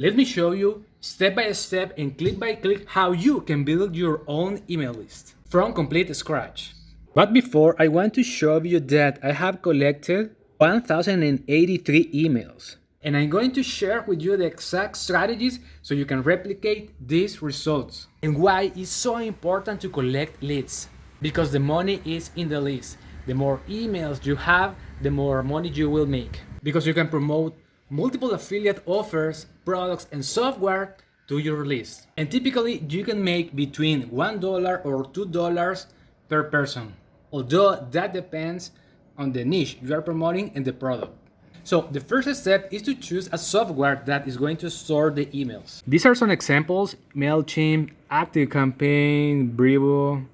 Let me show you step by step and click by click how you can build your own email list from complete scratch. But before, I want to show you that I have collected 1083 emails. And I'm going to share with you the exact strategies so you can replicate these results. And why it's so important to collect leads. Because the money is in the list. The more emails you have, the more money you will make. Because you can promote multiple affiliate offers, products, and software to your list. And typically, you can make between $1 or $2 per person. Although that depends on the niche you are promoting and the product. So the first step is to choose a software that is going to store the emails. These are some examples: MailChimp, ActiveCampaign, Brevo,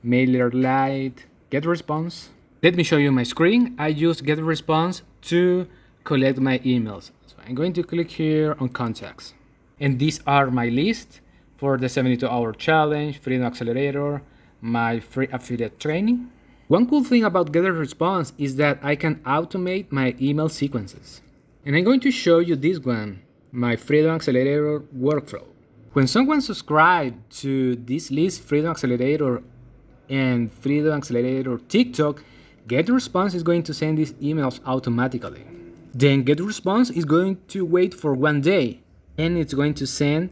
MailerLite, GetResponse. Let me show you my screen. I use GetResponse to collect my emails. So I'm going to click here on contacts. And these are my list for the 72-hour challenge, Freedom Accelerator, my free affiliate training. One cool thing about GetResponse is that I can automate my email sequences. And I'm going to show you this one, my Freedom Accelerator workflow. When someone subscribes to this list, Freedom Accelerator and Freedom Accelerator TikTok, GetResponse is going to send these emails automatically. Then GetResponse is going to wait for 1 day, and it's going to send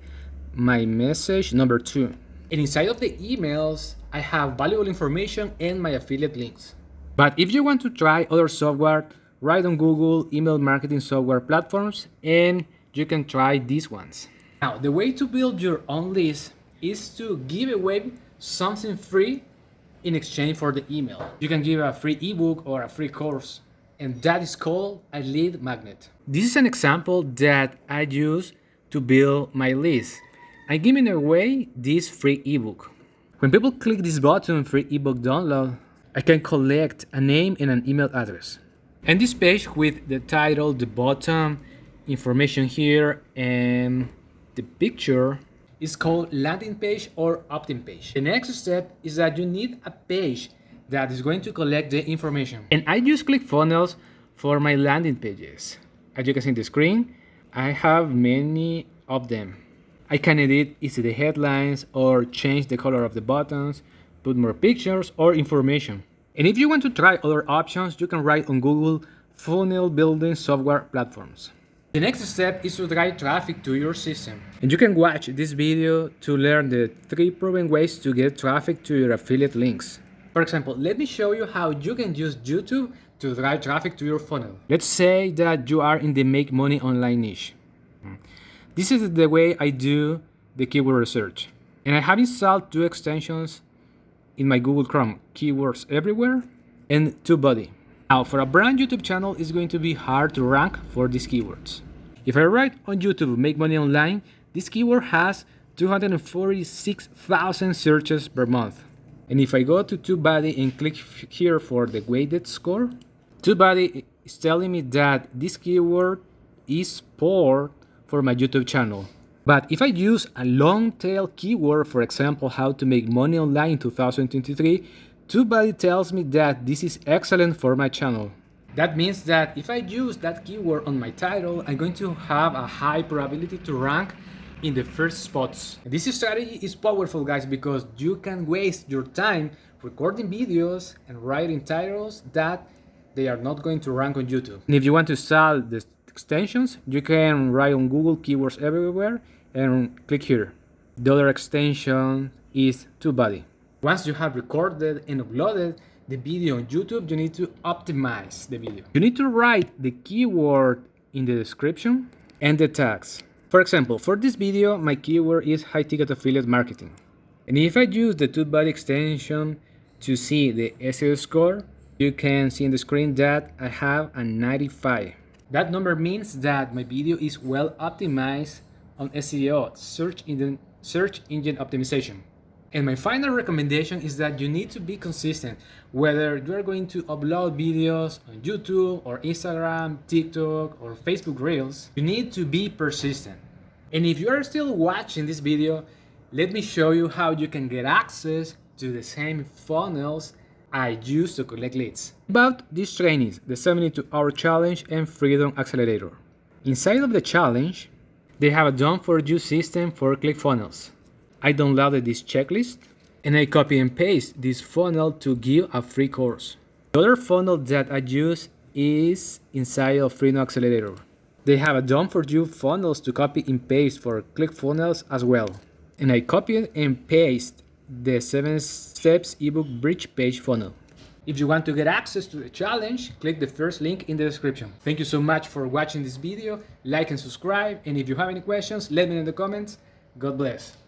my message number 2. And inside of the emails, I have valuable information and my affiliate links. But if you want to try other software, write on Google email marketing software platforms, and you can try these ones. Now, the way to build your own list is to give away something free in exchange for the email. You can give a free ebook or a free course, and that is called a lead magnet. This is an example that I use to build my list. I'm giving away this free ebook. When people click this button, free ebook download, I can collect a name and an email address. And this page with the title, the bottom, information here, and the picture is called landing page or opt-in page. The next step is that you need a page that is going to collect the information. And I use ClickFunnels for my landing pages. As you can see in the screen, I have many of them. I can edit easily the headlines or change the color of the buttons, put more pictures or information. And if you want to try other options, you can write on Google funnel building software platforms. The next step is to drive traffic to your system. And you can watch this video to learn the 3 proven ways to get traffic to your affiliate links. For example, let me show you how you can use YouTube to drive traffic to your funnel. Let's say that you are in the make money online niche. This is the way I do the keyword research. And I have installed 2 extensions in my Google Chrome, Keywords Everywhere and TubeBuddy. Now, for a brand YouTube channel, it's going to be hard to rank for these keywords. If I write on YouTube, make money online, this keyword has 246,000 searches per month. And if I go to TubeBuddy and click here for the weighted score, TubeBuddy is telling me that this keyword is poor for my YouTube channel. But if I use a long tail keyword, for example, how to make money online in 2023, TubeBuddy tells me that this is excellent for my channel. That means that if I use that keyword on my title, I'm going to have a high probability to rank in the first spots. This strategy is powerful, guys, because you can waste your time recording videos and writing titles that they are not going to rank on YouTube. And if you want to install the extensions, you can write on Google Keywords Everywhere and click here. The other extension is TubeBuddy. Once you have recorded and uploaded the video on YouTube, you need to optimize the video. You need to write the keyword in the description and the tags. For example, for this video, my keyword is high ticket affiliate marketing. And if I use the TubeBuddy extension to see the SEO score, you can see on the screen that I have a 95. That number means that my video is well optimized on SEO, search engine optimization. And my final recommendation is that you need to be consistent. Whether you are going to upload videos on YouTube or Instagram, TikTok, or Facebook Reels, you need to be persistent. And if you are still watching this video, let me show you how you can get access to the same funnels I use to collect leads. About these trainings, the 72-hour challenge and Freedom Accelerator. Inside of the challenge, They have a done-for-you system for ClickFunnels. I downloaded this checklist and I copy and paste this funnel to give a free course. The other funnel that I use is inside of Freedom Accelerator. They have a done-for-you funnels to copy and paste for ClickFunnels as well. And I copied and paste the 7 steps ebook bridge page funnel. If you want to get access to the challenge, click the first link in the description. Thank you so much for watching this video. Like and subscribe. And if you have any questions, let me know in the comments. God bless.